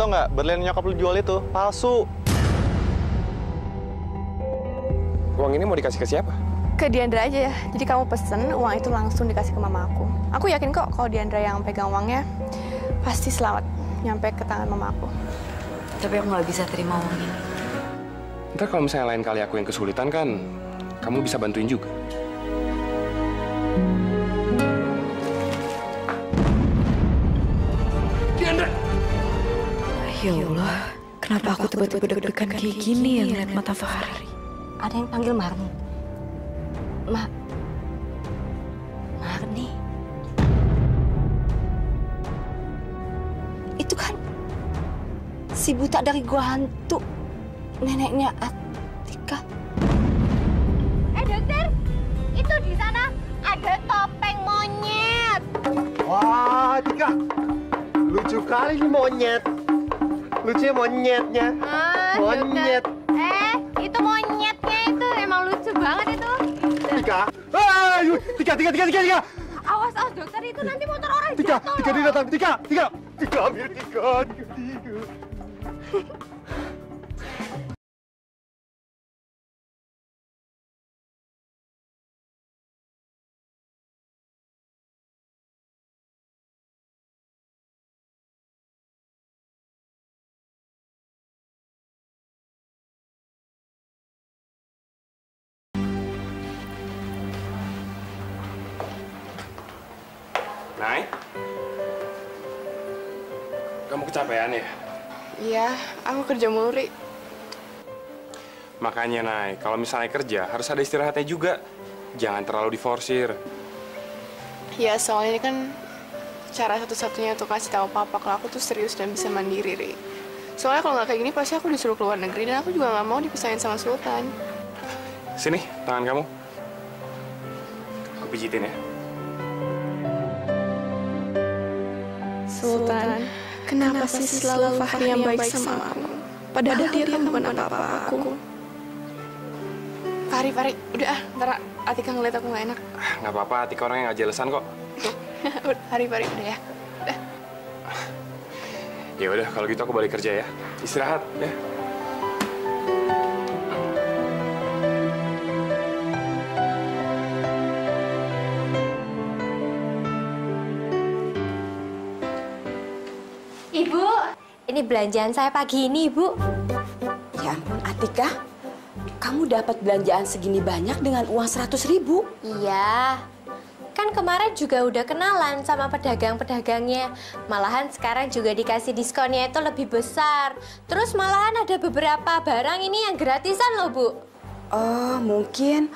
tau nggak, berlian nyokap lu jual itu palsu. Uang ini mau dikasih ke siapa? Ke Diandra aja ya. Jadi kamu pesen, uang itu langsung dikasih ke mama aku. Aku yakin kok kalau Diandra yang pegang uangnya, pasti selamat nyampe ke tangan mama aku. Tapi aku nggak bisa terima uang ini. Ntar kalau misalnya lain kali aku yang kesulitan kan, kamu bisa bantuin juga. Diandra! Ya Allah, kenapa aku tiba-tiba deg-degan kayak gini ya ngeliat mata Fahri? Ada yang panggil Marni. Marni? Itu kan si buta dari gua hantu. Neneknya Atika. Dokter, itu di sana ada topeng monyet. Wah, Atika. Lucu kali nih monyet. Lucunya monyetnya. Monyet. Itu monyetnya itu emang lucu banget itu. Tika. Tika. Awas dokter, itu nanti motor orang Tika, jatuh. Tika dia datang. Tika. Ambil Tika. Nay? Kamu kecapean ya? Iya, aku kerja mulu, Ri. Makanya, Nay, kalau misalnya kerja, harus ada istirahatnya juga. Jangan terlalu diforsir. Ya, soalnya ini kan cara satu-satunya untuk kasih tahu papa kalau aku tuh serius dan bisa mandiri, Ri. Soalnya kalau nggak kayak gini, pasti aku disuruh keluar negeri dan aku juga nggak mau dipisahin sama Sultan. Sini, tangan kamu. Aku pijitin ya. Sultan, kenapa sih selalu Fahri yang baik sama aku? Padahal dia kan bukan apa-apa aku. Fahri, udah ntar Atika ngeliat aku nggak enak. Nggak apa-apa, Atika orangnya nggak jelesan kok. Fahri, udah ya. Udah. Ya udah, kalau gitu aku balik kerja ya. Istirahat ya. Ibu, ini belanjaan saya pagi ini, Ibu. Ya ampun, Atika. Kamu dapat belanjaan segini banyak dengan uang 100.000? Iya. Kan kemarin juga udah kenalan sama pedagang-pedagangnya. Malahan sekarang juga dikasih diskonnya itu lebih besar. Terus malahan ada beberapa barang ini yang gratisan loh, Bu. Oh, mungkin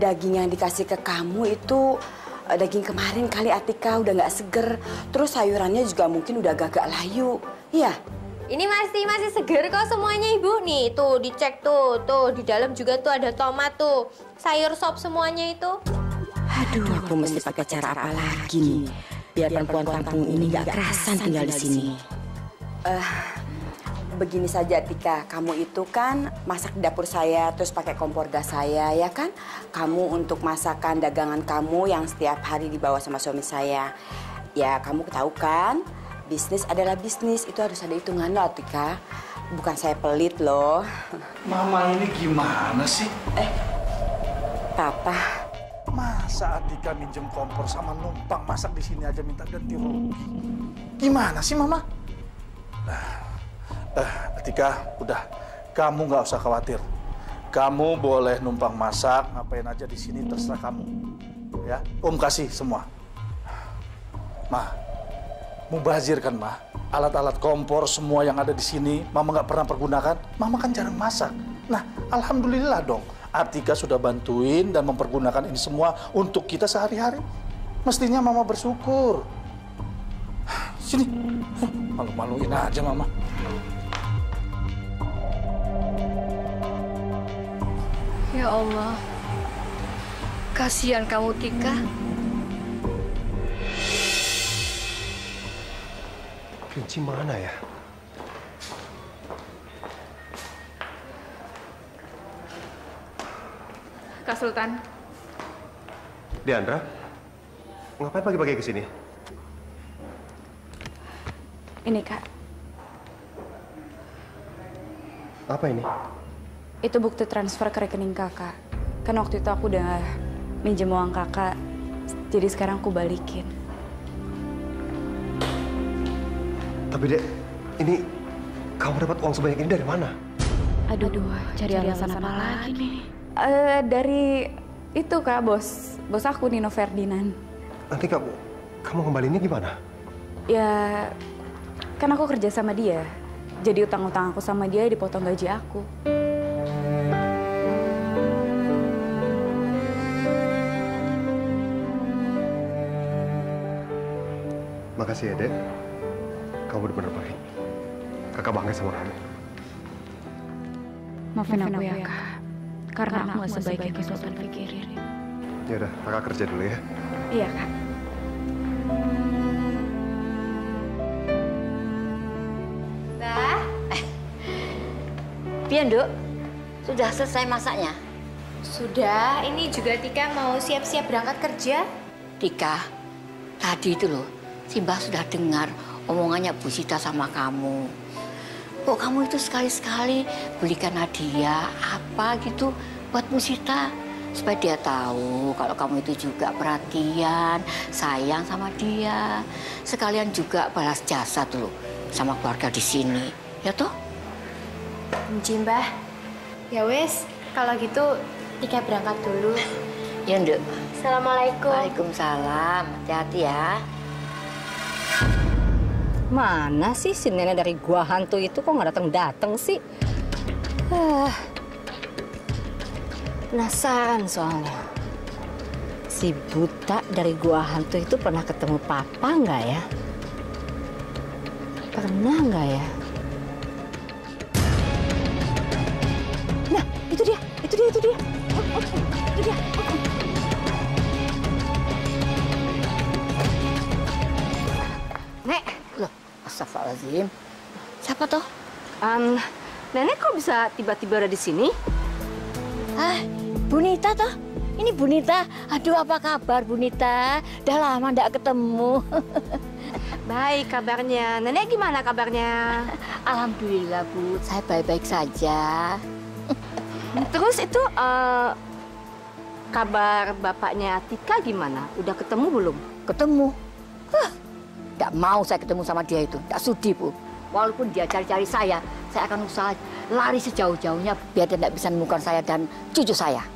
daging yang dikasih ke kamu itu daging kemarin kali, Atika, udah nggak seger. Terus sayurannya juga mungkin udah agak layu. Iya. Ini masih seger kok semuanya, Ibu. Nih, tuh dicek tuh. Di dalam juga tuh ada tomat tuh. Sayur sop semuanya itu. Aduh, aku mesti pakai cara apa lagi nih biar perempuan kampung ini nggak kerasan tinggal di sini. Begini saja, Tika, kamu itu kan masak di dapur saya, terus pakai kompor gas saya, ya kan? Kamu untuk masakan dagangan kamu yang setiap hari dibawa sama suami saya. Ya, kamu tahu kan, bisnis adalah bisnis, itu harus ada hitungan loh, Tika. Bukan saya pelit loh. Mama ini gimana sih? Papa. Masa Atika minjem kompor sama numpang masak di sini aja minta ganti rugi? Gimana sih, Mama? Atika, udah, kamu nggak usah khawatir. Kamu boleh numpang masak, ngapain aja di sini terserah kamu. Ya, Om kasih semua. Ma, mubazir kan, Ma? Alat-alat kompor semua yang ada di sini, Mama nggak pernah pergunakan. Mama kan jarang masak. Nah, alhamdulillah dong. Atika sudah bantuin dan mempergunakan ini semua untuk kita sehari-hari. Mestinya Mama bersyukur. Sini, malu-maluin aja Mama. Ya Allah, kasihan kamu, Tika. Kunci mana ya? Kak Sultan. Diandra, ngapain pagi-pagi ke sini? Ini, Kak. Apa ini? Itu bukti transfer ke rekening kakak. Kan waktu itu aku udah minjem uang kakak, jadi sekarang aku balikin. Tapi Dek, ini kamu dapat uang sebanyak ini dari mana? Aduh, cari alasan apa lagi nih? Dari itu Kak, bos aku Nino Ferdinand. Nanti kamu kembaliinnya gimana? Ya, kan aku kerja sama dia. Jadi utang-utang aku sama dia dipotong gaji aku. Makasih ya, Dek. Kamu benar-benar baik. Kakak bangga sama kamu. Maafin aku ya, Kak. Karena aku nggak sebaik yang Sultan pikirin. Ya udah, kakak kerja dulu ya. Iya, Kak. Mbak, Pian, Duk? Sudah selesai masaknya? Sudah, ini juga Tika mau siap-siap berangkat kerja. Tika, tadi itu loh, si Mbak sudah dengar omongannya Bu Sita sama kamu. Kok kamu itu sekali-sekali belikan hadiah apa gitu buat Bu Sita? Supaya dia tahu kalau kamu itu juga perhatian, sayang sama dia. Sekalian juga balas jasa tuh sama keluarga di sini. Ya toh? Mbah. Ya wes, kalau gitu Tika berangkat dulu. Ya, Nduk. Assalamualaikum. Waalaikumsalam. Hati-hati ya. Mana sih si nenek dari gua hantu itu kok nggak datang-datang sih? Penasaran soalnya. Si buta dari gua hantu itu pernah ketemu papa nggak ya? Pernah nggak ya? Nah, itu dia. Itu dia. Itu dia. Nek, loh, astagfirullahaladzim. Siapa toh? Nenek kok bisa tiba-tiba ada di sini? Ah, Bunita toh? Ini Bunita. Aduh, apa kabar Bunita? Udah lama nggak ketemu. Baik kabarnya. Nenek gimana kabarnya? Alhamdulillah, Bu. Saya baik-baik saja. Terus itu kabar bapaknya Tika gimana? Udah ketemu belum? Ketemu. Nggak mau saya ketemu sama dia itu. Nggak sudi, Bu. Walaupun dia cari-cari saya akan usaha lari sejauh-jauhnya biar dia nggak bisa menemukan saya dan cucu saya.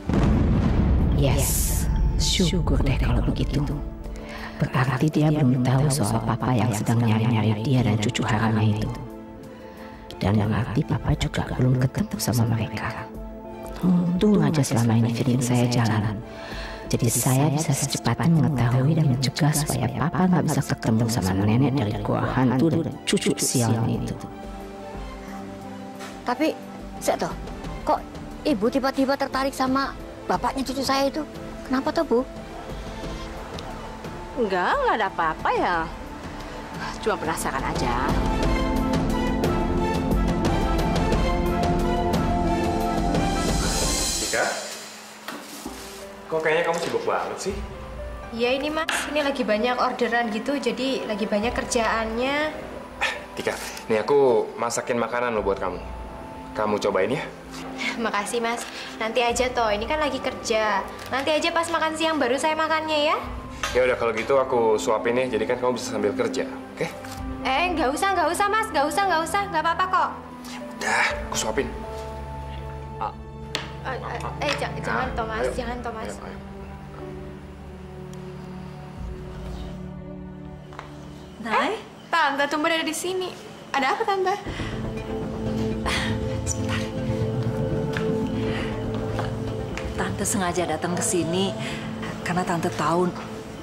Yes, syukur deh kalau begitu. Berarti dia belum tahu soal papa yang sedang nyari-nyari dia dan cucu haramnya itu. Dan berarti papa juga belum ketemu sama mereka. Untung aja selama ini feeling saya jalan. Jadi saya bisa secepatnya mengetahui dan mencegah supaya papa nggak bisa ketemu sama nenek dari gua hantu dan cucu sialnya itu. Tapi, toh, kok ibu tiba-tiba tertarik sama bapaknya cucu saya itu? Kenapa toh, Bu? Enggak ada apa-apa ya. Cuma penasaran aja. Tika? Kok kayaknya kamu sibuk banget sih? Iya ini Mas, ini lagi banyak orderan gitu, jadi lagi banyak kerjaannya. Tika, nih aku masakin makanan lo buat kamu. Kamu cobain ya. Makasih Mas, nanti aja toh, ini kan lagi kerja. Nanti aja pas makan siang baru saya makannya ya. Ya udah kalau gitu aku suapin ya, jadi kan kamu bisa sambil kerja, oke? Nggak usah Mas, nggak usah, nggak apa-apa kok. Udah, aku suapin. Jangan Thomas, jangan Thomas. Ayo. Nay, Tante tumben ada di sini. Ada apa Tante? Sebentar. Tante sengaja datang ke sini karena Tante tahu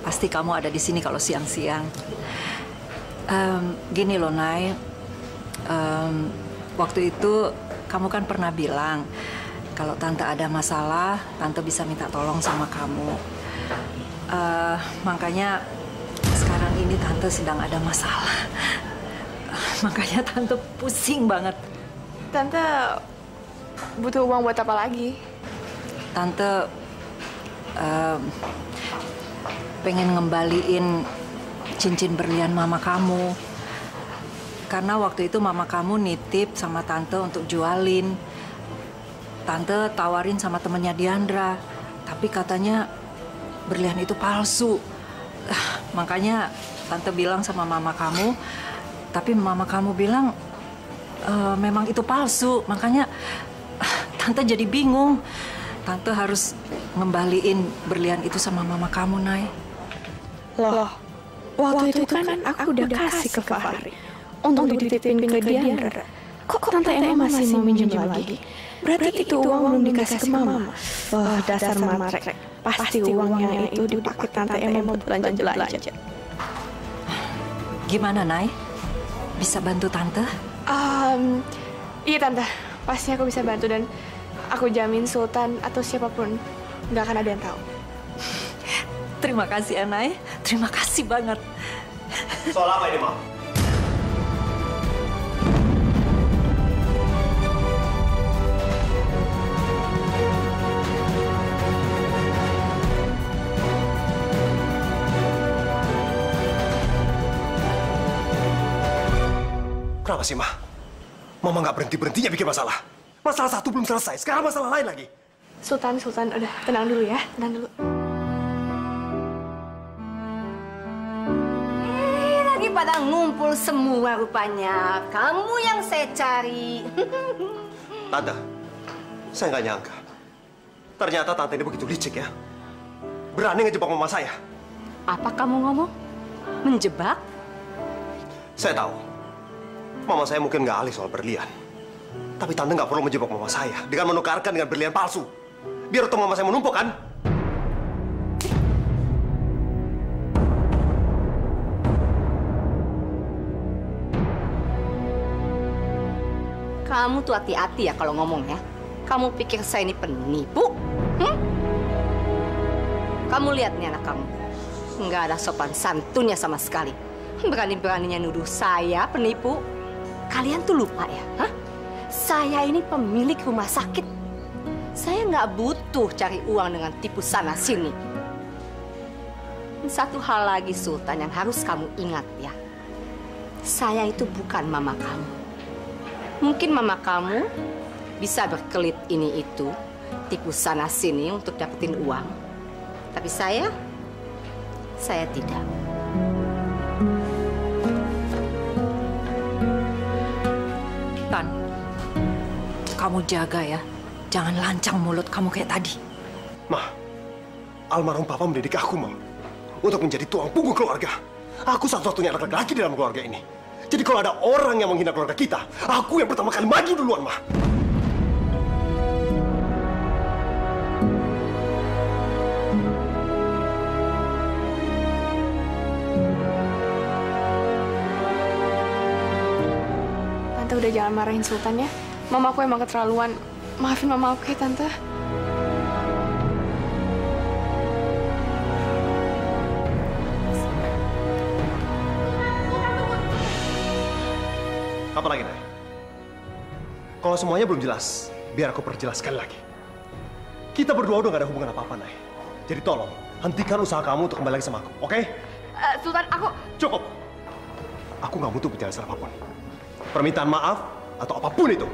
pasti kamu ada di sini kalau siang-siang. Gini loh, Nay. Waktu itu kamu kan pernah bilang kalau Tante ada masalah, Tante bisa minta tolong sama kamu. Makanya sekarang ini Tante sedang ada masalah. Makanya Tante pusing banget. Tante butuh uang buat apa lagi? Tante pengen ngembaliin cincin berlian mama kamu. Karena waktu itu mama kamu nitip sama tante untuk jualin. Tante tawarin sama temennya Diandra, tapi katanya berlian itu palsu. Makanya tante bilang sama mama kamu, tapi mama kamu bilang memang itu palsu. Makanya tante jadi bingung. Tante harus ngembaliin berlian itu sama mama kamu, Nay. Loh, waktu itu kan aku udah kasih ke Fahri untuk dititipin ke Diandra. Kok Tante Emma masih mau minjem lagi? Berarti itu uang belum dikasih ke Mama. Wah, dasar matrek. Pasti uangnya itu dipakai Tante Emma buat belanja-belanja. Gimana, Nay? Bisa bantu Tante? Iya, Tante. Pasti aku bisa bantu dan aku jamin Sultan atau siapapun nggak akan ada yang tahu. Terima kasih, Nay. Terima kasih banget. Soal apa ini, Ma? Kenapa sih, Ma? Mama nggak berhenti-berhentinya bikin masalah. Masalah satu belum selesai, sekarang masalah lain lagi. Sultan, udah tenang dulu ya, tenang dulu. Lagi pada ngumpul semua rupanya. Kamu yang saya cari. Tante, saya nggak nyangka. Ternyata Tante ini begitu licik ya. Berani ngejebak mama saya. Apa kamu ngomong? Menjebak? Saya tahu. Mama saya mungkin nggak ahli soal berlian. Tapi Tante nggak perlu menjebak mama saya dengan menukarkan dengan berlian palsu. Biar utang mama saya menumpuk, kan? Kamu tuh hati-hati ya kalau ngomong ya. Kamu pikir saya ini penipu? Kamu lihat nih anak kamu. Nggak ada sopan santunnya sama sekali. Berani-beraninya nuduh saya penipu. Kalian tuh lupa ya? Hah? Saya ini pemilik rumah sakit. Saya nggak butuh cari uang dengan tipu sana-sini. Satu hal lagi, Sultan, yang harus kamu ingat ya. Saya itu bukan mama kamu. Mungkin mama kamu bisa berkelit ini itu, tipu sana-sini untuk dapetin uang. Tapi saya tidak. Tan, kamu jaga ya. Jangan lancang mulut kamu kayak tadi. Ma, almarhum Papa mendidik aku, Ma, untuk menjadi tulang punggung keluarga. Aku satu-satunya anak laki-laki dalam keluarga ini. Jadi kalau ada orang yang menghina keluarga kita, aku yang pertama kali maju duluan, Ma. Tante udah jangan marahin Sultan ya. Mama aku emang keterlaluan. Maafin mama aku ya, Tante. Apa lagi, Nay? Kalau semuanya belum jelas, biar aku perjelas sekali lagi. Kita berdua udah gak ada hubungan apa-apa, Nay. Jadi tolong, hentikan usaha kamu untuk kembali lagi sama aku, oke? Sultan, aku... Cukup! Aku gak butuh penjelasan apapun. Permintaan maaf atau apapun itu.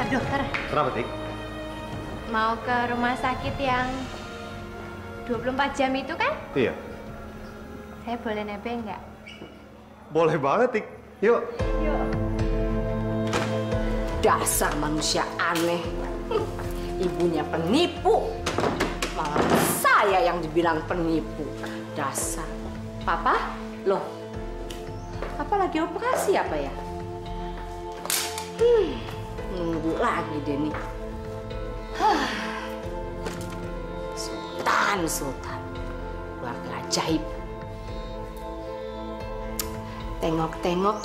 Dokter. Kenapa, Tik? Mau ke rumah sakit yang 24 jam itu kan? Iya. Saya boleh nebeng nggak? Boleh banget, Tik. Yuk. Dasar manusia aneh. Ibunya penipu. Malah saya yang dibilang penipu. Dasar. Papa? Loh. Papa lagi operasi apa ya? Nunggu lagi deh nih. Sultan. Keluarga ajaib. Tengok-tengok.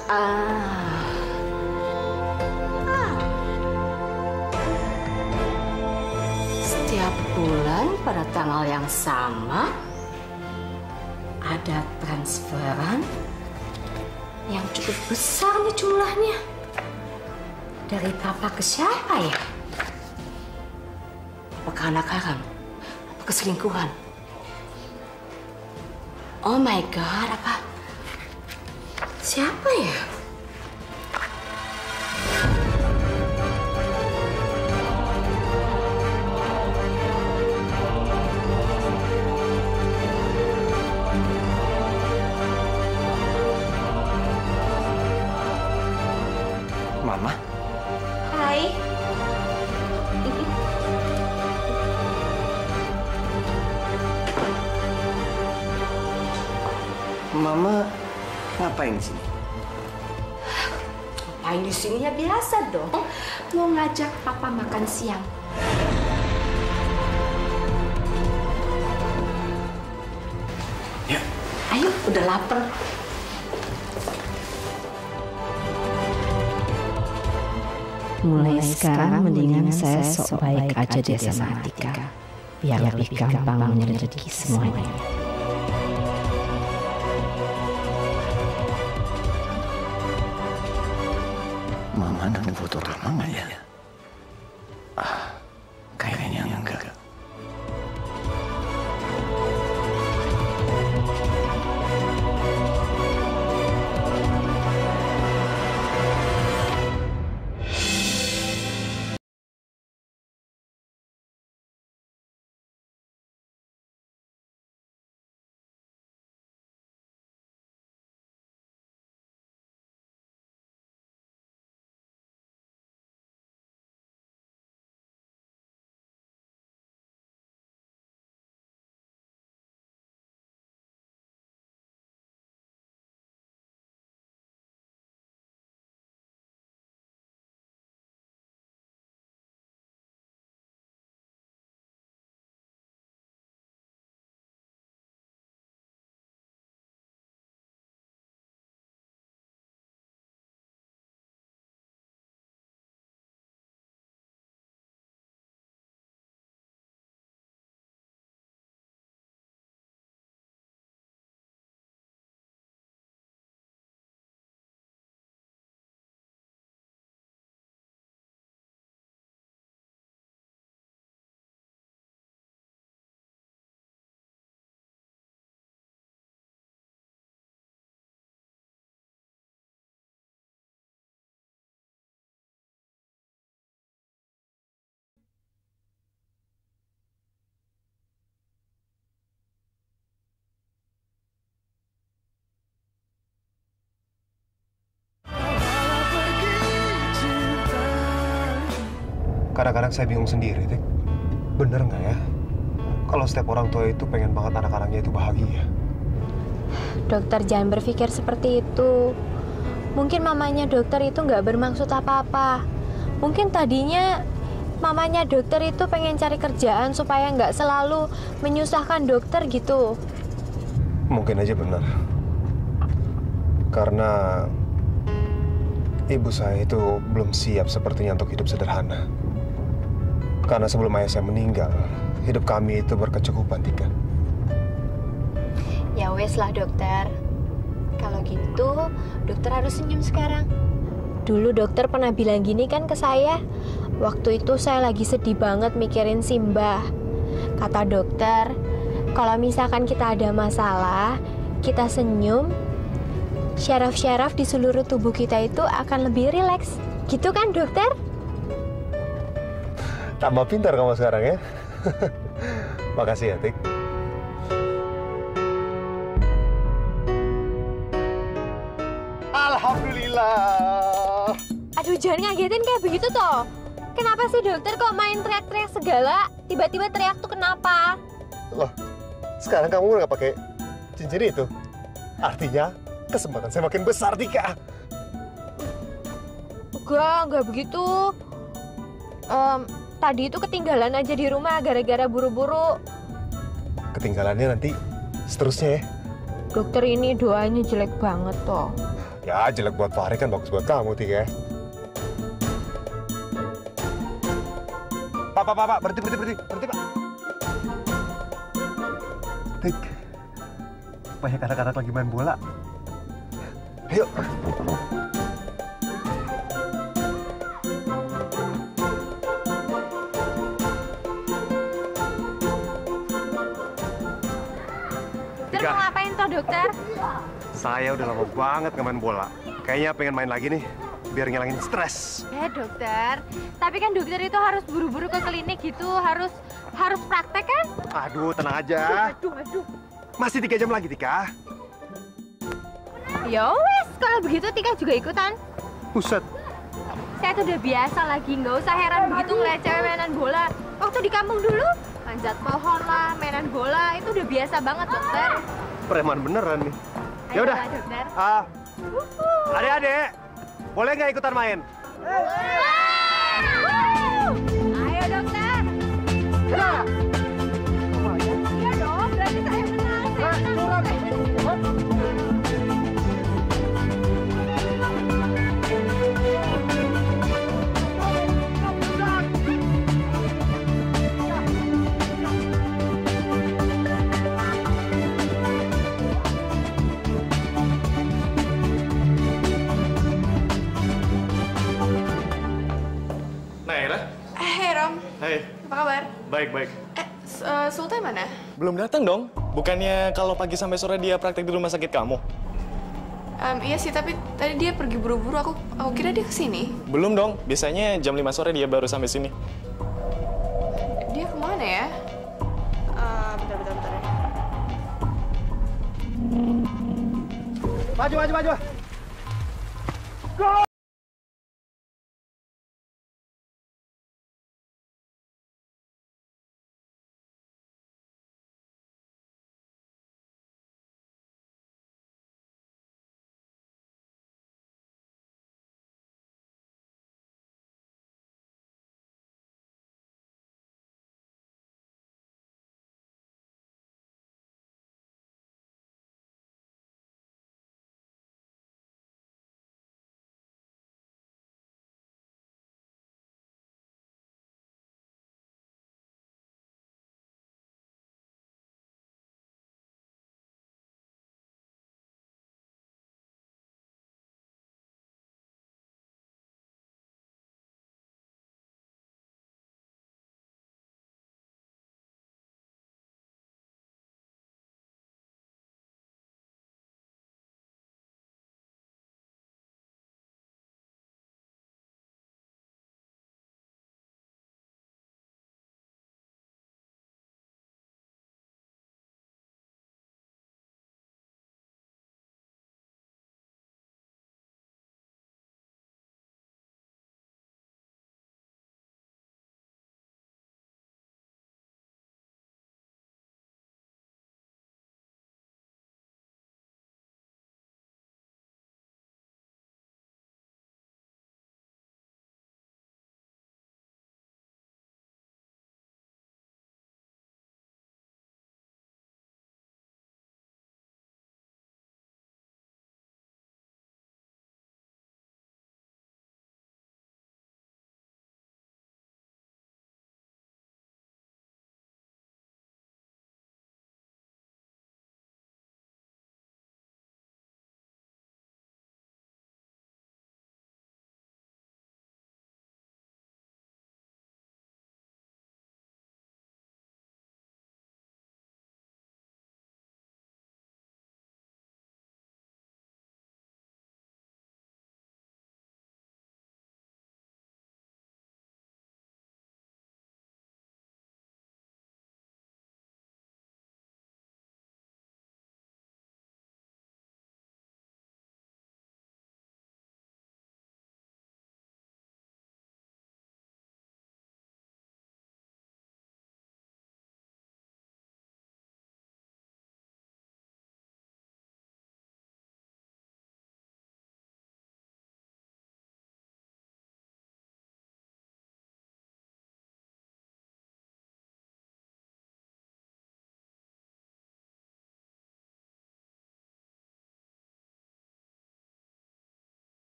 Setiap bulan pada tanggal yang sama ada transferan yang cukup besar nih jumlahnya. Dari Papa ke siapa ya? Apakah anak haram? Apa keselingkuhan? Oh my God, apa? Siapa ya? Mama? Hai. Mama ngapain di sini? Ngapain di sini ya biasa dong. Mau ngajak papa makan siang. Ya. Ayo, udah lapar. Mulai sekarang mendingan saya sok baik aja deh sama Atika. Biar lebih gampang menyelidiki semuanya. Mama nonton foto Rama nggak ya? Kayaknya enggak. Kadang-kadang saya bingung sendiri, Tik. Bener nggak ya? Kalau setiap orang tua itu pengen banget anak-anaknya itu bahagia. Dokter, jangan berpikir seperti itu. Mungkin mamanya dokter itu nggak bermaksud apa-apa. Mungkin tadinya mamanya dokter itu pengen cari kerjaan supaya nggak selalu menyusahkan dokter gitu. Mungkin aja benar. Karena ibu saya itu belum siap sepertinya untuk hidup sederhana. Karena sebelum ayah saya meninggal, hidup kami itu berkecukupan, Tika. Ya wes lah dokter. Kalau gitu, dokter harus senyum sekarang. Dulu dokter pernah bilang gini kan ke saya. Waktu itu saya lagi sedih banget mikirin Simbah. Kata dokter, kalau misalkan kita ada masalah, kita senyum, syaraf-syaraf di seluruh tubuh kita itu akan lebih rileks. Gitu kan dokter? Tambah pintar kamu sekarang ya. Makasih ya, Tik. Alhamdulillah. Aduh, jangan ngagetin kayak begitu toh. Kenapa sih dokter kok main teriak-teriak segala? Tiba-tiba teriak tuh kenapa? Loh, sekarang kamu nggak pakai cincin itu. Artinya kesempatan saya makin besar, Tika. Enggak begitu. Tadi itu ketinggalan aja di rumah gara-gara buru-buru. Ketinggalannya nanti seterusnya ya. Dokter, ini doanya jelek banget toh. Ya, jelek buat Fahri kan bagus buat kamu, Tika. Pak, berhenti, Pak. Tik, banyak anak-anak lagi main bola. Ayo. mau ngapain toh dokter? Saya udah lama banget nggak main bola. Kayaknya pengen main lagi nih, biar ngilangin stres. Ya dokter, tapi kan dokter itu harus buru-buru ke klinik gitu, harus praktek kan? Aduh, tenang aja. Aduh. Masih 3 jam lagi, Tika. Ya wes, kalau begitu Tika juga ikutan. Buset. Saya tuh udah biasa lagi, nggak usah heran begitu ngeliat cewek mainan bola. Waktu di kampung dulu, manjat pohon lah, mainan bola, itu udah biasa banget dokter. Preman beneran nih. Ya udah. Ayolah, dokter. Adik-adik, boleh nggak ikutan main? Ayo dokter. Iya dong, berarti saya menang. Naira? Hey Rom, Hai. apa kabar? Baik. Sultan mana? Belum datang dong. Bukannya kalau pagi sampai sore dia praktek di rumah sakit kamu? Iya sih, tapi tadi dia pergi buru-buru. Aku kira dia kesini. Belum dong. Biasanya jam 5 sore dia baru sampai sini. Dia kemana ya? Bentar ya. Maju. Go!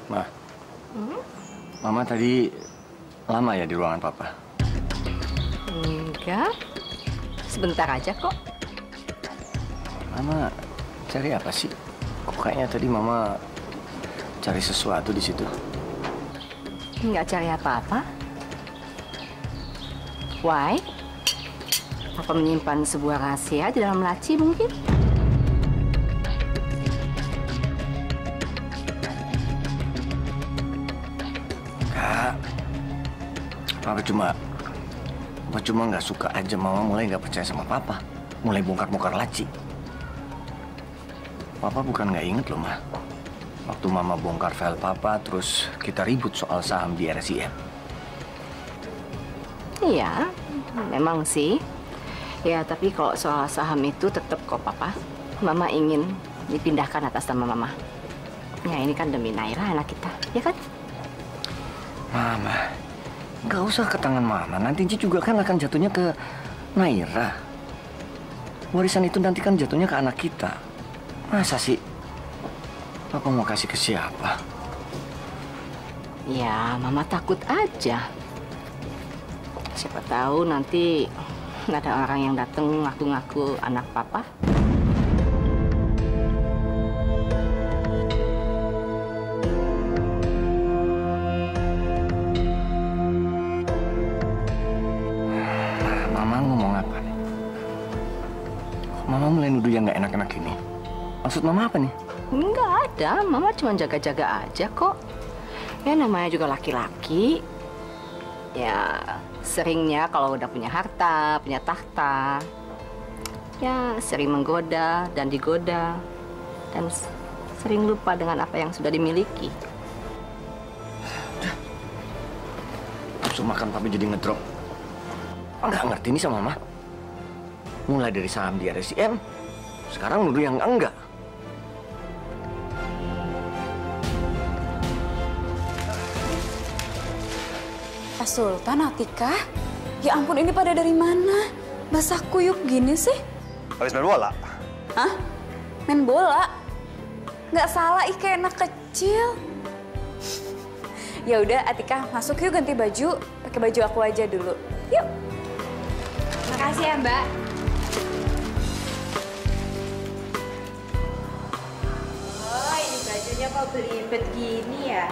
Ma, Mama tadi lama ya di ruangan Papa? Enggak, sebentar aja kok. Mama cari apa sih? Kok kayaknya tadi Mama cari sesuatu di situ? Nggak cari apa-apa. Why? Apa menyimpan sebuah rahasia di dalam laci mungkin? Kak, Papa cuma nggak suka aja Mama mulai nggak percaya sama Papa. Mulai bongkar-bongkar laci. Papa bukan nggak inget loh, Ma. Waktu Mama bongkar file Papa, terus kita ribut soal saham di RSIM. Iya, memang sih. Ya, tapi kalau soal saham itu tetap kok Papa. Mama ingin dipindahkan atas nama Mama. Ya, ini kan demi Naira, anak kita. Ya kan? Mama, nggak usah ke tangan Mama. Nanti juga kan akan jatuhnya ke Naira. Warisan itu nanti kan jatuhnya ke anak kita. Masa sih? Papa mau kasih ke siapa? Ya, Mama takut aja. Siapa tahu nanti ada orang yang datang ngaku-ngaku anak Papa. Mama ngomong apa nih? Mama mulai nuduh yang nggak enak-enak ini. Maksud Mama apa nih? Enggak ada, Mama cuma jaga-jaga aja kok. Ya namanya juga laki-laki. Ya seringnya kalau udah punya harta, punya tahta, ya sering menggoda dan digoda. Dan sering lupa dengan apa yang sudah dimiliki. Nafsu makan Papi jadi ngedrop. Nggak ngerti nih sama Mama. Mulai dari saham di RSIM, sekarang nuduh yang enggak. Pak Sultan, Atika? Ya ampun, ini pada dari mana? Basah kuyup gini sih? Habis main bola? Hah? Main bola? Nggak salah, kayak anak kecil. Ya udah, Atika, masuk yuk ganti baju. Pakai baju aku aja dulu. Yuk. Makasih ya, Mbak. Oh, ini bajunya kok belibet gini ya?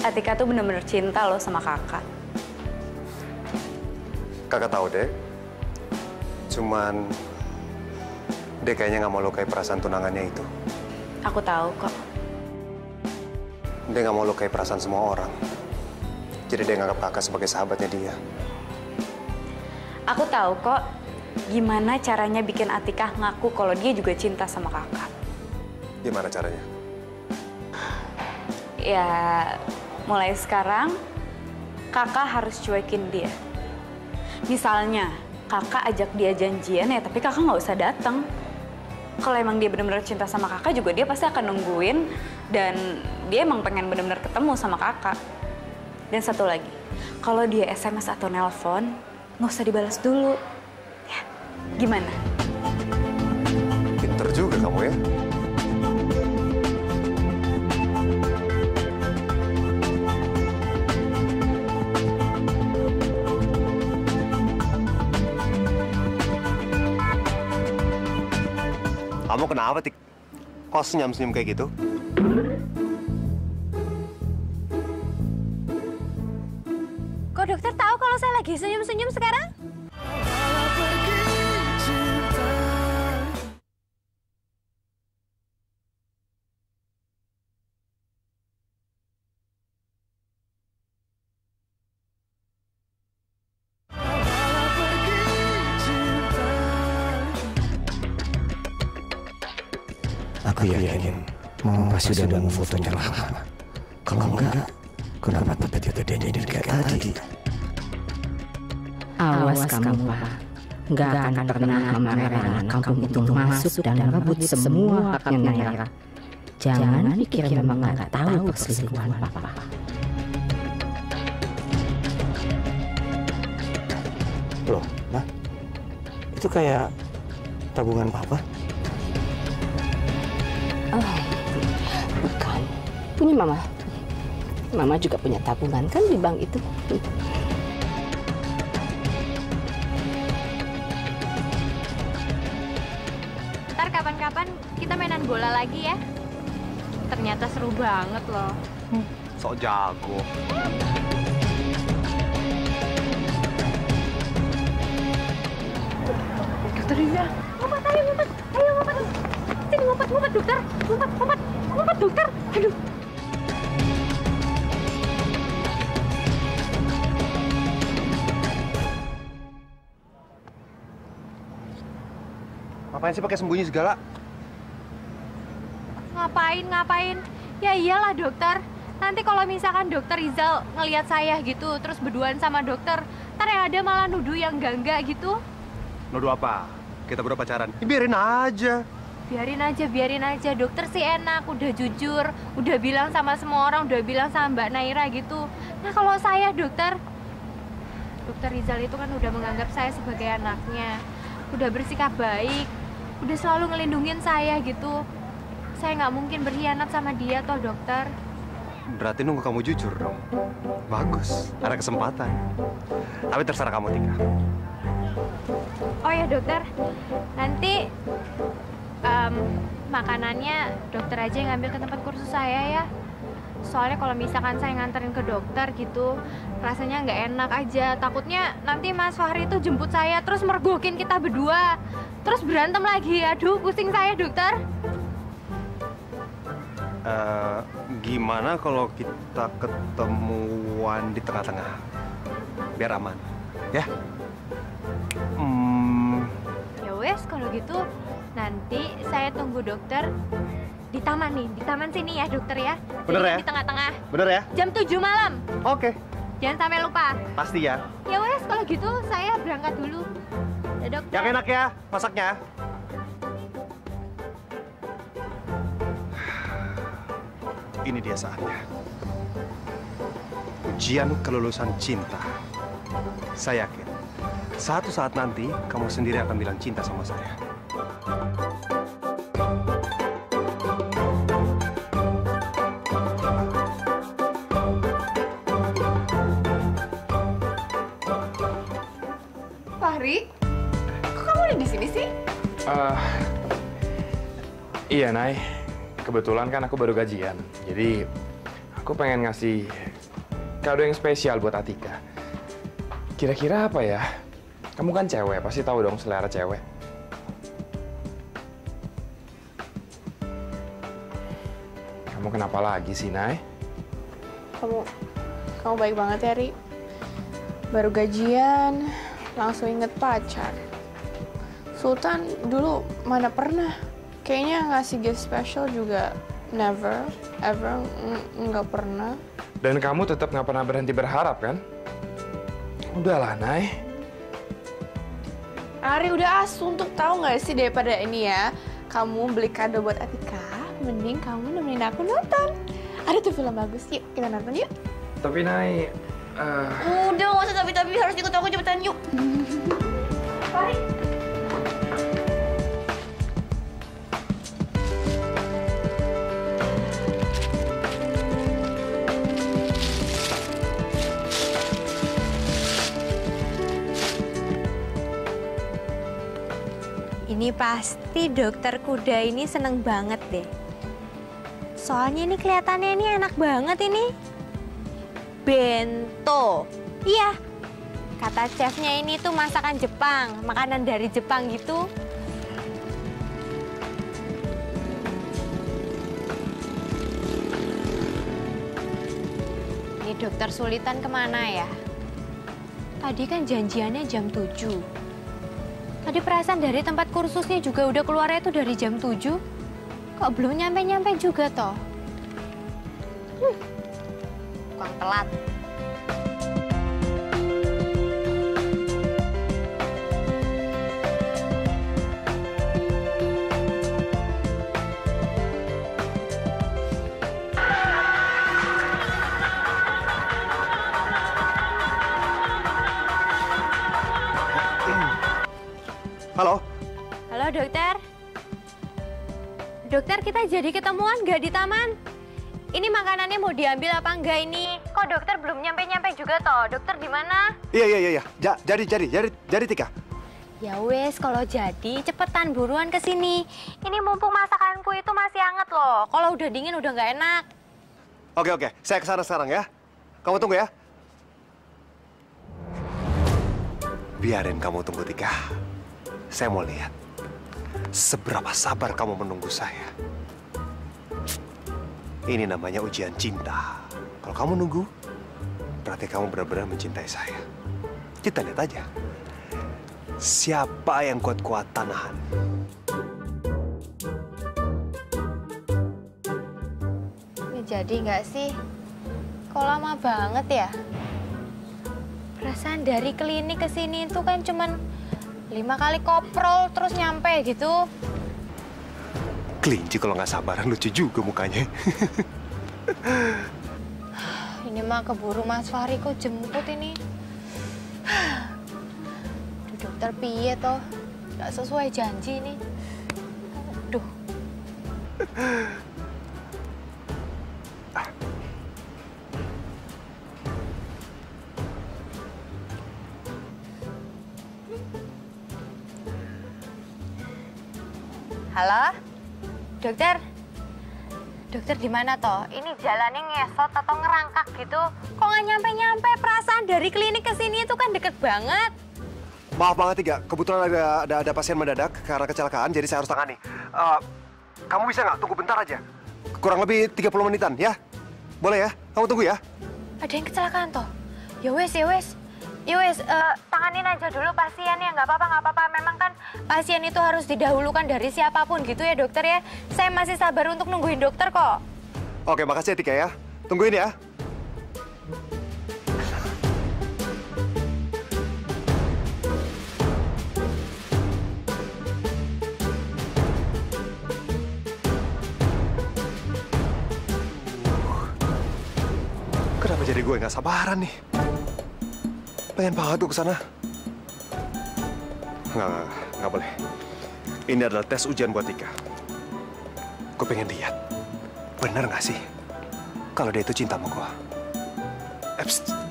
Atika tuh bener-bener cinta loh sama kakak. Kakak tahu deh. Cuman dia kayaknya nggak mau lukai perasaan tunangannya itu. Aku tahu kok. Dia nggak mau lukai perasaan semua orang. Jadi dia nganggap kakak sebagai sahabatnya dia. Aku tahu kok gimana caranya bikin Atika ngaku kalau dia juga cinta sama kakak. Gimana caranya? Ya, mulai sekarang kakak harus cuekin dia. Misalnya, kakak ajak dia janjian ya, tapi kakak nggak usah datang. Kalau emang dia benar-benar cinta sama kakak juga, dia pasti akan nungguin. Dan dia emang pengen benar-benar ketemu sama kakak. Dan satu lagi, kalau dia SMS atau nelpon, nggak usah dibalas dulu. Ya, gimana? Pinter juga kamu ya. Kamu kenapa, Tik? Kok senyum-senyum kayak gitu? Kok dokter tahu kalau saya lagi senyum-senyum sekarang? Aku yakin Mama pasti udah nemu fotonya lama. Kalau enggak, kenapa tiba-tiba dia jadi kayak tadi? Awas kamu, Pak. Nggak akan pernah Mama Rera anak kampung itu masuk dan merebut semua haknya Naira. Jangan pikir Mama nggak tahu perselingkuhan Papa. Loh, Ma, itu kayak tabungan Papa? Oh, bukan. Punya Mama. Mama juga punya tabungan kan di bank itu. Ntar kapan-kapan kita mainan bola lagi ya. Ternyata seru banget loh. Sok jago. Dokter Riza. Ngumpat, ayo ngumpat. Ayo ngumpat. Sini ngumpat, dokter. Ngumpat, dokter. Aduh. Ngapain sih pakai sembunyi segala? Ngapain? Ya iyalah dokter. Nanti kalau misalkan dokter Rizal ngelihat saya gitu, terus berduaan sama dokter, ntar yang ada malah nuduh yang enggak gitu. Nuduh apa? Kita berdua pacaran. Biarin aja. Biarin aja. Dokter sih enak, udah jujur, udah bilang sama semua orang, udah bilang sama Mbak Naira gitu. Nah kalau saya dokter Rizal itu kan udah menganggap saya sebagai anaknya, udah bersikap baik, udah selalu ngelindungin saya gitu. Saya nggak mungkin berkhianat sama dia toh dokter. Berarti nunggu kamu jujur dong. Bagus, ada kesempatan. Tapi terserah kamu, Tika. Oh ya dokter, nanti makanannya dokter aja yang ngambil ke tempat kursus saya ya. Soalnya kalau misalkan saya nganterin ke dokter gitu, rasanya nggak enak aja. Takutnya nanti Mas Fahri itu jemput saya, terus mergokin kita berdua. Terus berantem lagi. Aduh, pusing saya dokter. Gimana kalau kita ketemuan di tengah-tengah? Biar aman, ya? Ya wes, kalau gitu nanti saya tunggu dokter di taman nih, di taman sini ya dokter ya. Bener ya? Di tengah-tengah. Bener ya? Jam 7 malam. Oke. Jangan sampai lupa. Pasti ya. Ya wes, kalau gitu saya berangkat dulu. Ya dokter. Yang enak ya, masaknya. Ini dia saatnya. Ujian kelulusan cinta. Saya yakin, satu saat nanti kamu sendiri akan bilang cinta sama saya. Fahri, kok kamu ada di sini sih? Iya, Nay. Kebetulan kan aku baru gajian. Jadi, aku pengen ngasih kado yang spesial buat Atika. Kira-kira apa ya? Kamu kan cewek, pasti tahu dong selera cewek. Kamu kenapa lagi sih, Nay? Kamu baik banget ya, Ri. Baru gajian, langsung inget pacar. Sultan dulu mana pernah. Kayaknya ngasih gift special juga never, ever, nggak pernah. Dan kamu tetap nggak pernah berhenti berharap, kan? Udahlah, Nay. Ari udah untuk tahu nggak sih daripada ini ya, kamu beli kado buat Atika, mending kamu nemenin aku nonton. Ada tuh film bagus, yuk kita nonton yuk. Tapi, Nay, Udah nggak usah tapi harus ikut aku cepetan yuk. Mari. Ini pasti dokter kuda ini seneng banget deh. Soalnya ini kelihatannya ini enak banget ini. Bento. Iya. Kata chefnya ini tuh masakan Jepang, makanan dari Jepang gitu. Ini dokter Sulitan kemana ya? Tadi kan janjiannya jam 7. Tadi perasaan dari tempat kursusnya juga udah keluarnya itu dari jam 7. Kok belum nyampe-nyampe juga toh? Kurang telat. Halo? Halo dokter. Dokter, kita jadi ketemuan nggak di taman? Ini makanannya mau diambil apa enggak ini? Kok dokter belum nyampe-nyampe juga toh? Dokter di mana? Iya. Jadi Tika. Ya wes, kalau jadi cepetan buruan ke sini. Ini mumpung masakanku itu masih hangat loh. Kalau udah dingin udah nggak enak. Oke. Saya kesana sekarang ya. Kamu tunggu ya. Biarin kamu tunggu, Tika. Saya mau lihat seberapa sabar kamu menunggu saya. Ini namanya ujian cinta. Kalau kamu nunggu, berarti kamu benar-benar mencintai saya. Kita lihat aja. Siapa yang kuat-kuat tahan? Ini jadi nggak sih? Kok lama banget ya? Perasaan dari klinik ke sini itu kan cuman 5 kali koprol terus nyampe gitu. Kelinci kalau nggak sabaran lucu juga mukanya. Ini mah keburu Mas Fahri kok jemput ini. Duh, dokter piye toh? Nggak sesuai janji nih. Duh. Halo? Dokter? Dokter di mana toh? Ini jalannya ngesot atau ngerangkak gitu? Kok nggak nyampe-nyampe? Perasaan dari klinik ke sini itu kan deket banget. Maaf banget, Tiga. Kebetulan ada pasien mendadak karena kecelakaan, jadi saya harus tangani. Kamu bisa nggak tunggu bentar aja? Kurang lebih 30 menitan, ya? Boleh ya? Kamu tunggu ya? Ada yang kecelakaan toh? Ya wes. Tanganin aja dulu pasiennya. Nggak apa-apa. Memang kan pasien itu harus didahulukan dari siapapun gitu ya dokter ya. Saya masih sabar untuk nungguin dokter kok. Oke, makasih ya Tika ya. Tungguin ya. Kenapa jadi gue nggak sabaran nih? Pengen banget gue kesana. Nggak boleh. Ini adalah tes ujian buat Tika. Gue pengen lihat, bener nggak sih kalau dia itu cinta sama gue?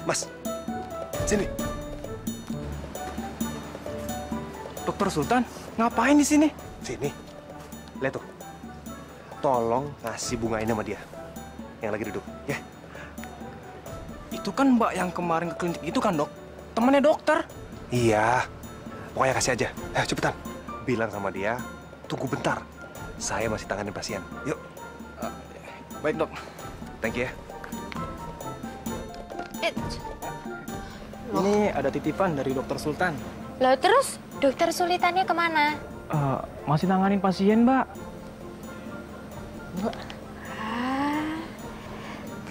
Mas, sini. Dokter Sultan, ngapain di sini? Sini. Lihat tuh. Tolong ngasih bunga ini sama dia. Yang lagi duduk, ya. Itu kan Mbak yang kemarin ke klinik itu kan, Dok? Temannya dokter. Iya. Pokoknya kasih aja. Cepetan. Bilang sama dia, tunggu bentar. Saya masih tanganin pasien. Yuk. Baik, Dok. Thank you ya. Ini ada titipan dari Dokter Sultan. Loh terus dokter sulitannya kemana? Masih nanganin pasien, Mbak.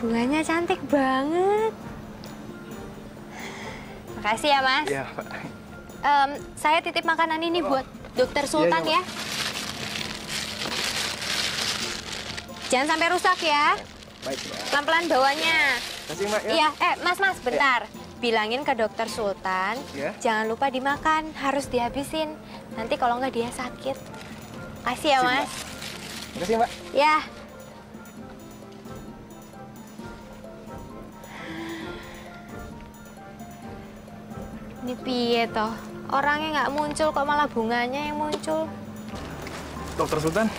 Bunganya cantik banget. Makasih ya, Mas. Iya, Pak. Saya titip makanan ini buat Dokter Sultan ya. Jangan sampai rusak ya. Baik, Mbak. Pelan-pelan bawanya. Kasih, Mbak. Ya. Iya, Mas, bentar. Bilangin ke Dokter Sultan, jangan lupa dimakan, harus dihabisin. Nanti kalau nggak dia sakit. Kasih ya, Mas. Makasih, Mbak. Ya. Ini piye toh? Orangnya nggak muncul kok malah bunganya yang muncul. Dokter Sultan,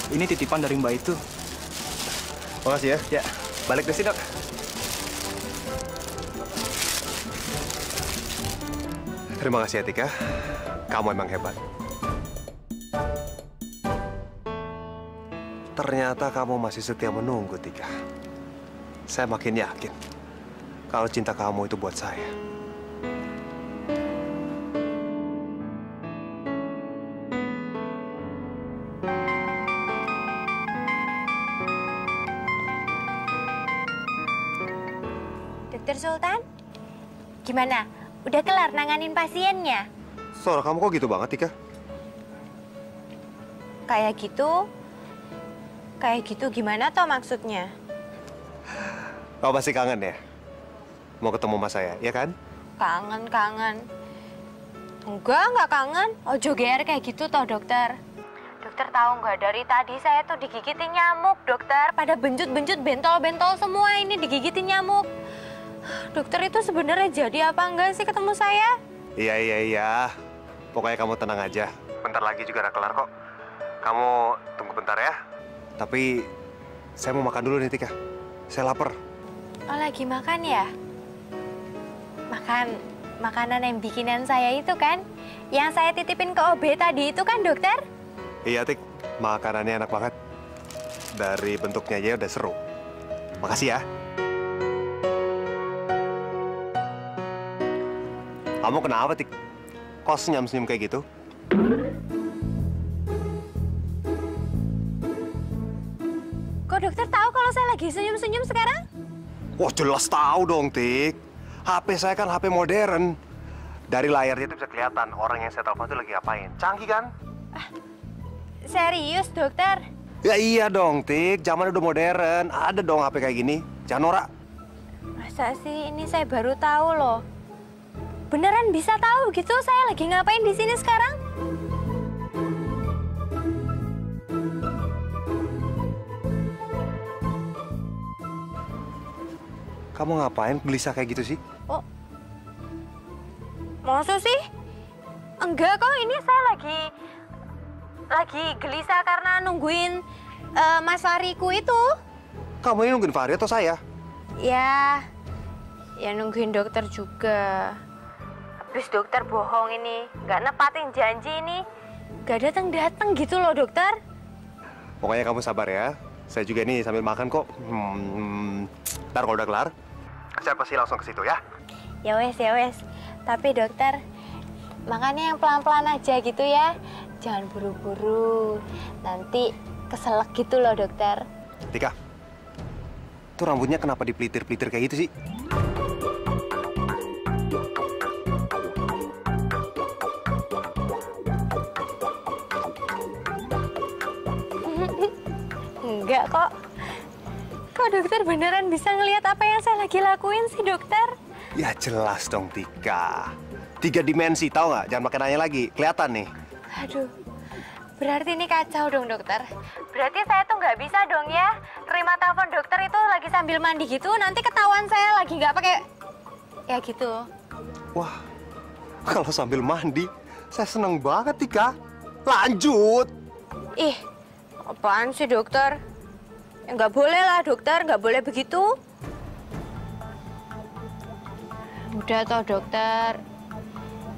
ini titipan dari Mbak itu. Makasih ya. Ya, balik ke sini, Dok. Terima kasih ya Tika. Kamu emang hebat. Ternyata kamu masih setia menunggu, Tika. Saya makin yakin kalau cinta kamu itu buat saya. Dokter Sultan, gimana? Udah kelar nanganin pasiennya? Suara kamu kok gitu banget, Tika? Kayak gitu? Kayak gitu gimana toh maksudnya? Kamu pasti kangen ya? Mau ketemu sama saya, ya kan? Kangen. Enggak kangen. Ojo GR kayak gitu toh dokter. Dokter tahu nggak, dari tadi saya tuh digigitin nyamuk, dokter. Pada benjut-benjut, bentol-bentol semua ini digigitin nyamuk. Dokter itu sebenarnya jadi apa enggak sih ketemu saya? Iya. Pokoknya kamu tenang aja. Bentar lagi juga udah kelar kok. Kamu tunggu bentar ya. Tapi saya mau makan dulu nih, Tika. Saya lapar. Oh, lagi makan ya? Makanan yang bikinan saya itu kan? Yang saya titipin ke OB tadi itu kan, dokter? Iya, Tik. Makanannya enak banget. Dari bentuknya aja udah seru. Makasih ya. Kamu kenapa, Tik? Kok senyum-senyum kayak gitu? Kok dokter tahu kalau saya lagi senyum-senyum sekarang? Wah, jelas tahu dong, Tik. HP saya kan HP modern. Dari layarnya itu bisa kelihatan orang yang saya telepon itu lagi ngapain. Canggih kan? Serius, dokter? Ya iya dong, Tik. Zaman udah modern. Ada dong HP kayak gini. Jangan norak. Masa sih ini saya baru tahu loh. Beneran bisa tahu gitu saya lagi ngapain di sini sekarang? Kamu ngapain gelisah kayak gitu sih? Oh, masa sih? Enggak kok, ini saya lagi gelisah karena nungguin Mas Fariku itu. Kamu ini nungguin Fahri atau saya? Ya nungguin dokter juga. Habis dokter bohong ini, nggak nepatin janji ini, nggak datang gitu loh dokter. Pokoknya kamu sabar ya. Saya juga nih sambil makan kok. Ntar kalau udah kelar, saya pasti langsung ke situ ya. Ya wes. Tapi dokter, makannya yang pelan-pelan aja gitu ya. Jangan buru-buru. Nanti keselak gitu loh dokter. Tika, tuh rambutnya kenapa dipelitir-pelitir kayak gitu sih? Enggak kok. Kok dokter beneran bisa ngelihat apa yang saya lagi lakuin sih dokter? Ya jelas dong, Tika. 3 dimensi, tahu nggak? Jangan pakai nanya lagi, kelihatan nih. Aduh, berarti ini kacau dong dokter. Berarti saya tuh nggak bisa dong ya terima telepon dokter itu lagi sambil mandi gitu. Nanti ketahuan saya lagi nggak pakai ya gitu. Wah, kalau sambil mandi, saya seneng banget, Tika. Lanjut. Ih, apaan sih dokter? Ya, nggak boleh lah dokter, nggak boleh begitu. Udah toh dokter.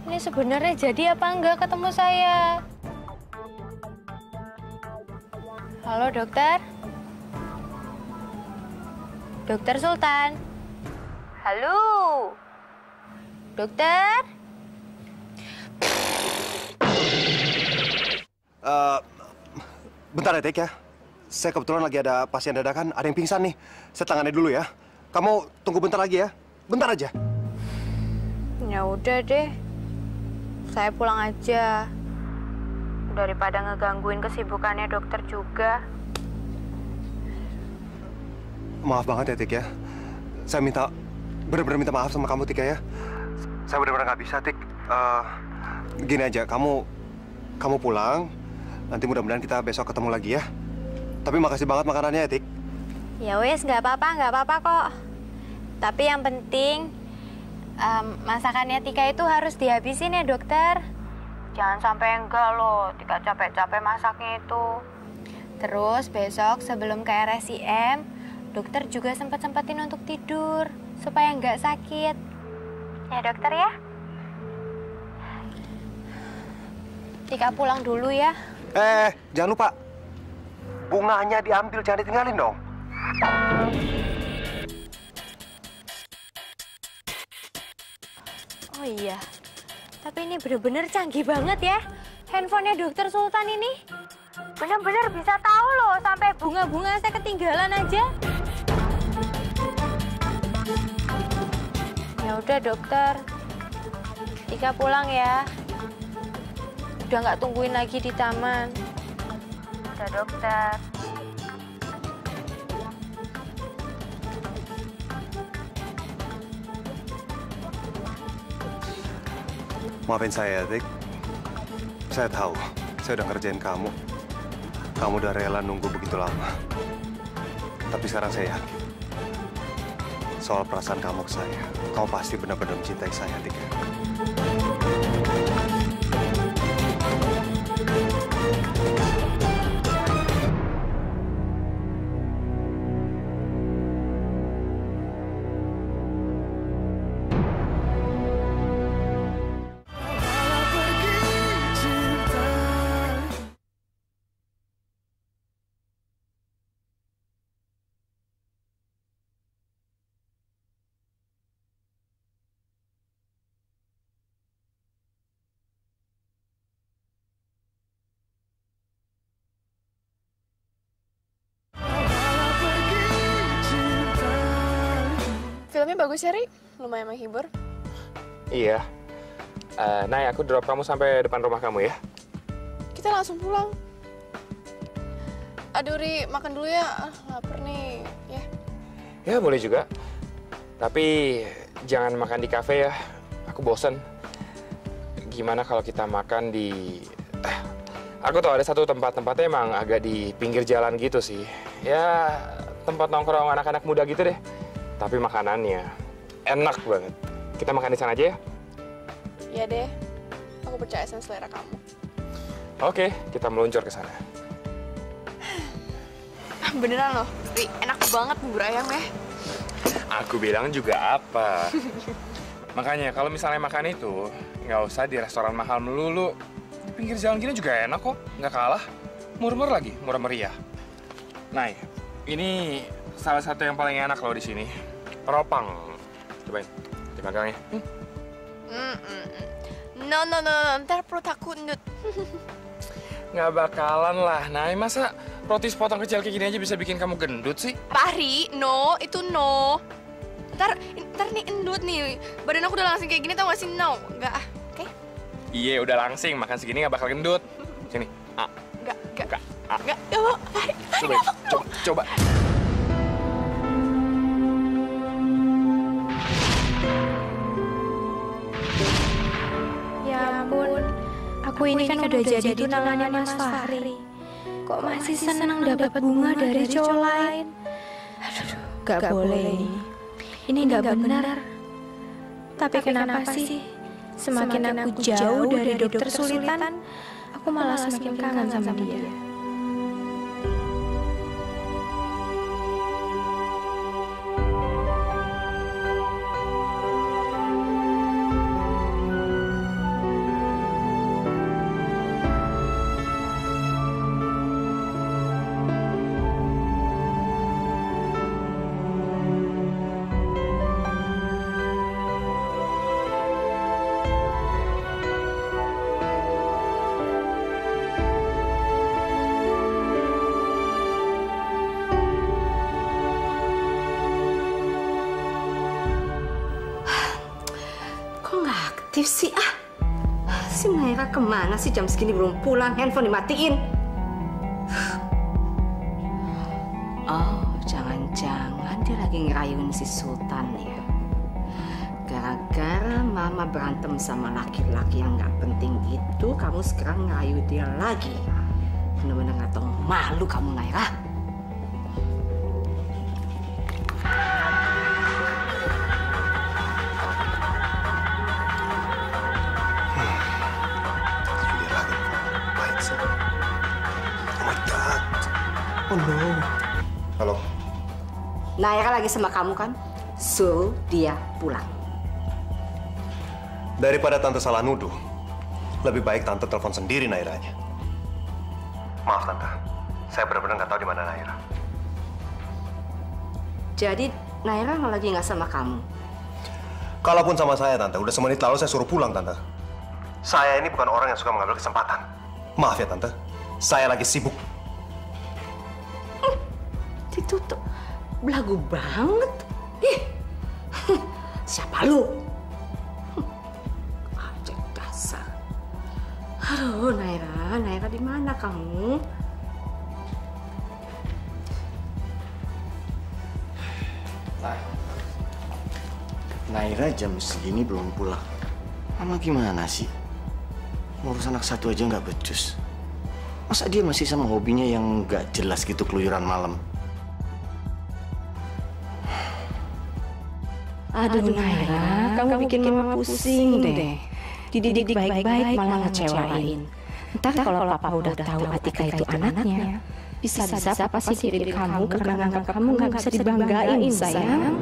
Ini sebenarnya jadi apa enggak ketemu saya? Halo dokter? Dokter Sultan? Halo? Dokter? Bentar ya, Tik ya. Saya kebetulan lagi ada pasien dadakan, ada yang pingsan nih. Saya tangani dulu ya. Kamu tunggu bentar lagi ya. Bentar aja. Ya udah deh. Saya pulang aja. Daripada ngegangguin kesibukannya dokter juga. Maaf banget ya, Tik ya. Saya benar-benar minta maaf sama kamu, Tik ya. Saya benar-benar nggak bisa, Tik. Gini aja, kamu pulang. Nanti mudah-mudahan kita besok ketemu lagi ya. Tapi makasih banget makanannya ya, Tik. Ya wes, nggak apa-apa kok. Tapi yang penting masakannya Tika itu harus dihabisin ya dokter. Jangan sampai enggak loh, Tika capek-capek masaknya itu. Terus besok sebelum ke RSIM, dokter juga sempat-sempatin untuk tidur supaya nggak sakit. Ya dokter ya. Tika pulang dulu ya. Jangan lupa. Bunganya diambil, jangan ditinggalin dong. Oh iya, tapi ini bener-bener canggih banget ya. Handphonenya dokter Sultan ini. Bener-bener bisa tahu loh, sampai bunga-bunga saya ketinggalan aja. Ya udah dokter, Tika pulang ya. Udah nggak tungguin lagi di taman. Udah dokter. Maafin saya, Tik. Saya tahu, saya udah ngerjain kamu. Kamu udah rela nunggu begitu lama. Tapi sekarang saya yakin, soal perasaan kamu ke saya, kamu pasti benar-benar mencintai saya, Tik. Filmnya bagus ya, Ri? Lumayan menghibur. Iya. Nay, aku drop kamu sampai depan rumah kamu ya. Kita langsung pulang. Aduh, Ri, makan dulu ya. Lapar nih, ya. Ya, boleh juga. Tapi jangan makan di kafe ya. Aku bosen. Gimana kalau kita makan di... Aku tahu ada satu tempatnya emang agak di pinggir jalan gitu sih. Ya, tempat nongkrong anak-anak muda gitu deh. Tapi makanannya enak banget. Kita makan di sana aja ya? Iya deh. Aku percaya sama selera kamu. Oke, kita meluncur ke sana. Beneran loh, Ri, enak banget bubur ayamnya. Aku bilang juga apa. Makanya kalau misalnya makan itu, nggak usah di restoran mahal melulu. Di pinggir jalan gini juga enak kok, nggak kalah. Murah-murah lagi, murah meriah. Nah, ini salah satu yang paling enak loh di sini. Teropang. Cobain, dipegangnya. No, ntar perut aku endut. Nggak bakalan lah, Nay. Masa roti sepotong kecil kayak gini aja bisa bikin kamu gendut sih? Pari, no, itu no. Ntar nih endut nih. Badan aku udah langsing kayak gini, tau gak sih? No, nggak ah, oke? Iya, udah langsing. Makan segini nggak bakal gendut. Sini, A. Nggak. A. Nggak, mau, Pari. Coba. Ya ampun, aku ini kan udah jadi tunangannya Mas Fahri. Kok masih senang dapat bunga dari cowok lain? Aduh, gak boleh ini. Ini gak benar. Tapi kenapa sih semakin aku jauh dari dokter Sulitan, aku malah semakin kangen sama dia. Aktif sih si Naira kemana sih jam segini belum pulang, handphone dimatiin. Oh, jangan-jangan dia lagi ngerayuin si Sultan ya. Gara-gara mama berantem sama laki-laki yang nggak penting itu, kamu sekarang ngerayu dia lagi. Bener-bener nggak tahu malu kamu, Naira. Oh no. Halo. Naira lagi sama kamu kan? Suruh dia pulang. Daripada Tante salah nuduh, lebih baik Tante telepon sendiri Nairanya. Maaf Tante, saya benar-benar nggak tahu di mana Naira. Jadi Naira lagi nggak sama kamu? Kalaupun sama saya Tante, udah semenit lalu saya suruh pulang Tante. Saya ini bukan orang yang suka mengambil kesempatan. Maaf ya Tante, saya lagi sibuk. Ditutup, belagu banget. Ih, siapa lu? Aja dasar. Aduh, Naira di mana kamu? Naira jam segini belum pulang. Mama gimana sih? Ngurus anak satu aja nggak becus. Masa dia masih sama hobinya yang nggak jelas gitu, keluyuran malam? Aduh Naira, kamu bikin mama pusing deh. Dididik baik-baik malah ngecewain. Ntar kalau papa udah tahu Atika itu anaknya, bisa-bisa papa sidirin kamu karena nganggap kamu nggak bisa dibanggain, sayang.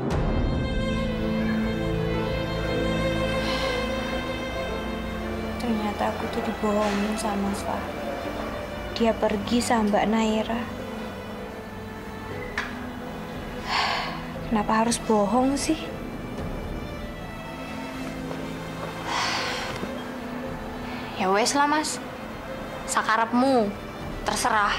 Ternyata aku tuh dibohongin sama Mas Fah. Dia pergi sama Mbak Naira. Kenapa harus bohong sih? Ya wes lah Mas, sakarepmu, terserah.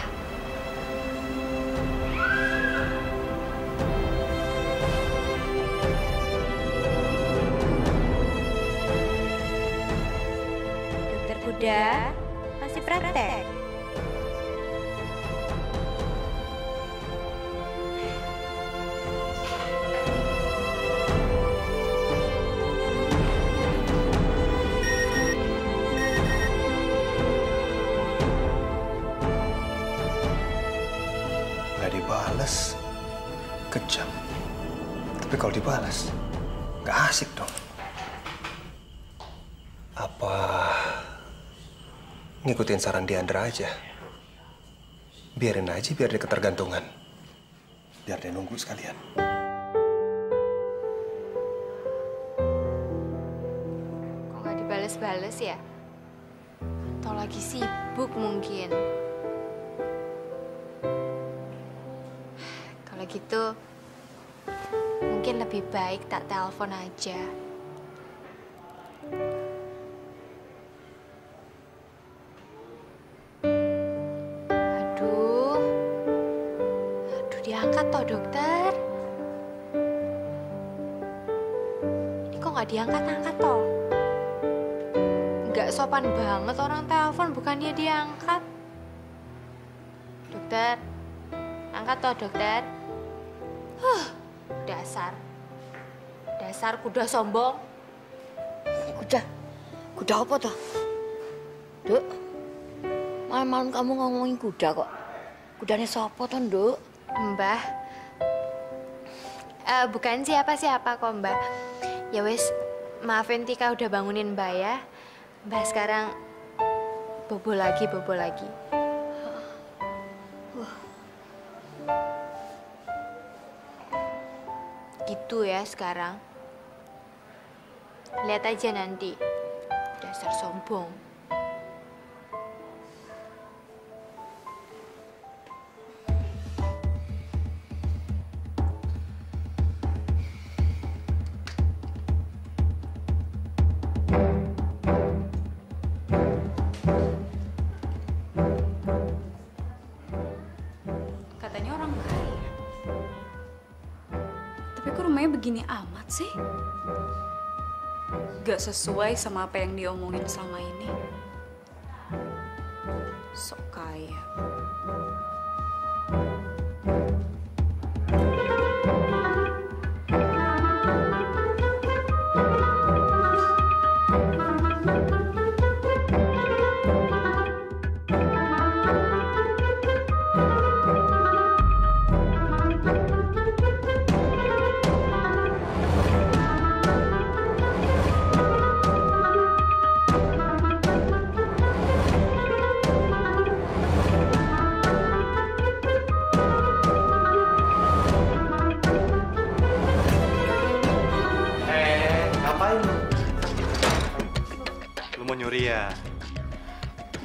Dokter Kuda, masih praktek? Dibalas, kejam. Tapi kalau dibalas, nggak asik dong. Apa ngikutin saran Diandra aja? Biarin aja biar dia ketergantungan. Biar dia nunggu sekalian. Kok nggak dibales-bales ya? Atau lagi sibuk mungkin? Kalau gitu, mungkin lebih baik tak telepon aja. Aduh, diangkat toh dokter. Ini kok nggak diangkat-angkat toh? Nggak sopan banget orang telepon, bukannya diangkat. Dokter, angkat toh dokter. Dasar kuda sombong. Kuda apa toh? Duk, malam-malam kamu ngomongin kuda kok. Kudanya siapa toh, Duk? Mbah. Bukan siapa-siapa kok, Mbah. Ya wes, maafin Tika udah bangunin Mbah ya. Mbah sekarang bobo lagi. Gitu ya sekarang. Lihat aja nanti. Dasar sombong. Katanya orang kaya. Tapi kok rumahnya begini amat sih? Gak sesuai sama apa yang diomongin selama ini. Sok kaya.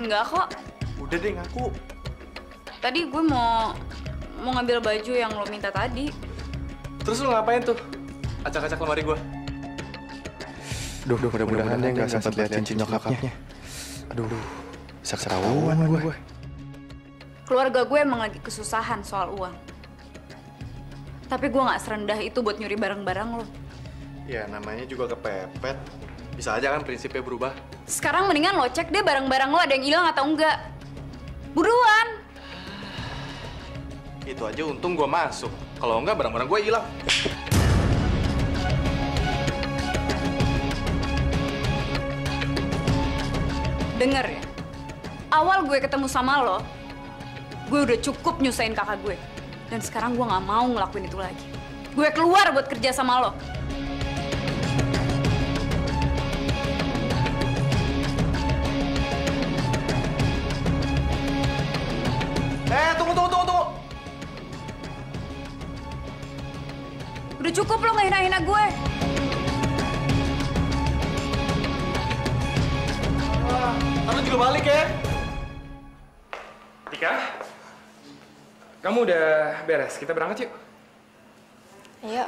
Enggak kok. Udah deh ngaku. Tadi gue mau ngambil baju yang lo minta tadi. Terus lo ngapain tuh? Acak-acak lemari gue. Duh, mudah-mudahan dia nggak sempat lihat cincin nyokapnya. Aduh, bisa ketahuan gue. Keluarga gue emang lagi kesusahan soal uang. Tapi gue nggak serendah itu buat nyuri barang-barang lo. Ya namanya juga kepepet. Bisa aja kan prinsipnya berubah. Sekarang mendingan lo cek deh barang-barang lo ada yang hilang atau enggak. Buruan. Itu aja untung gue masuk. Kalau enggak barang-barang gue hilang. Dengar ya, awal gue ketemu sama lo, gue udah cukup nyusahin kakak gue. Dan sekarang gue nggak mau ngelakuin itu lagi. Gue keluar buat kerja sama lo. Tunggu. Udah cukup lo ngehina-hina gue. Tante juga balik ya. Tika, kamu udah beres? Kita berangkat yuk. Ayo.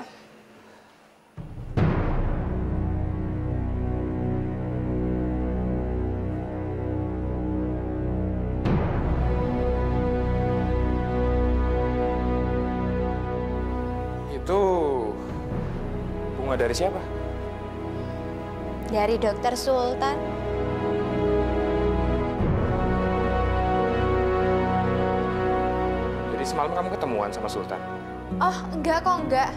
Itu bunga dari siapa? Dari Dokter Sultan. Jadi semalam kamu ketemuan sama Sultan? Oh, enggak kok, enggak.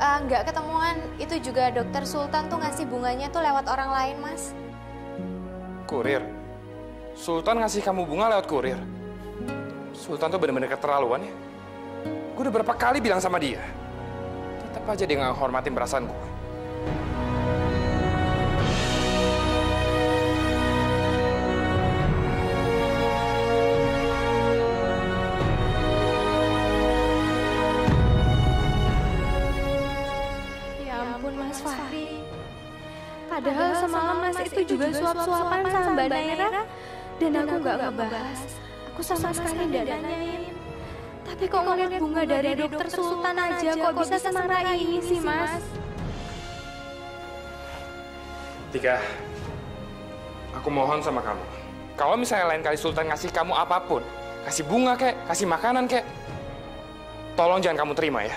Enggak ketemuan. Itu juga Dokter Sultan tuh ngasih bunganya tuh lewat orang lain, Mas. Kurir? Sultan ngasih kamu bunga lewat kurir? Sultan tuh bener-bener keterlaluan ya. Gue udah berapa kali bilang sama dia. Tetap aja dia nggak hormatin perasaan gue. Ya ampun, Mas Fahri. Padahal semalam Mas itu juga suap-suapan sama Mbak Naira. Dan aku nggak ngebahas. Aku sama sekali nggak nanyain. Tapi kok ngeliat bunga dari Dokter Sultan aja kok bisa semarah ini sih, Mas? Tika, aku mohon sama kamu. Kalau misalnya lain kali Sultan ngasih kamu apapun, kasih bunga kek, kasih makanan kek, tolong jangan kamu terima ya.